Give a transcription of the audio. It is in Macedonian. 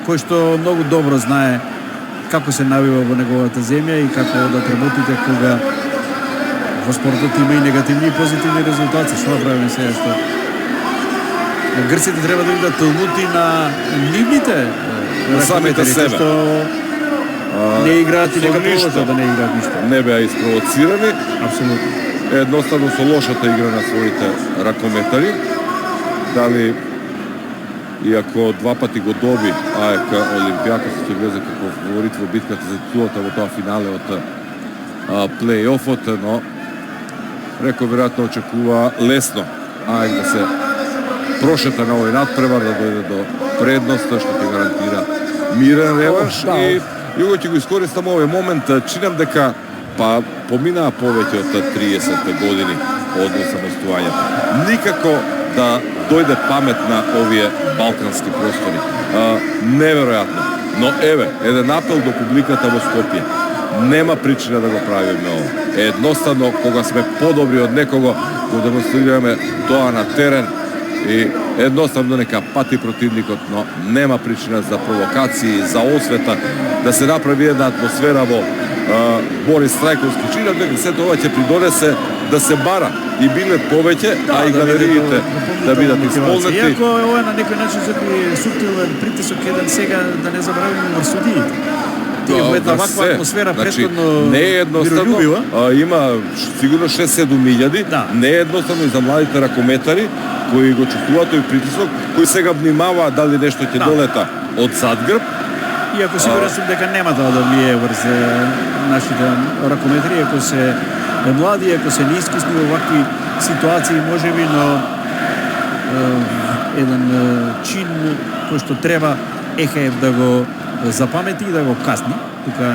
кој што многу добро знае како се навива во неговата земја и како да работите кога во спортот има и негативни и позитивни резултати. Што правиме сега што грците треба да бидат толмути на нивните самите себе. Што не играат и нека продолжат да не играат ништо. Не беа испровоцирани. Апсолутно. Едноставно со лошата игра на своите ракометари. Дали, иако два пати го доби АЕК Олимпијакос, се влезе како фаворит во битката за титулата во тоа финале од плей-офот, но реков веројатно очекува лесно АЕК да се прошета на овој надпревар, да дојде до предноста, што ќе гарантира мирен реванш. И Југо ќе го искористам овој момент. Чинам дека поминаа повеќе од 30 години од осамостојањето. Никако да дојде памет на овие балкански простори. Неверојатно. Но еве, еден апел до публиката во Скопје. Нема причина да го правиме ова. Едноставно, кога сме подобри од некого, го демонстрираме тоа на терен и едноставно нека пати противникот, но нема причина за провокации, за освета, да се направи една атмосфера во Борис Трајковски. Чинам дека се тоа ќе придонесе да се бара и билет повеќе, а и галериите да бидат исполнети. Иако ова на некој начин се суптилен притисок еден сега да не забравиме во судиите. Тие во една ваква атмосфера претходно не е едноставно, има сигурно 6-7 не е едноставно и за младите ракометари кои го чувствуваат тој притисок, кои сега внимаваат дали нешто ќе долета од задгрб. Иако сигурен сум дека нема да влие врз нашите ракометри, ако се млади, ако се неискусни во вакви ситуации, можеби, но еден чин кој што треба Ехаев да го запамети и да го касни. Тука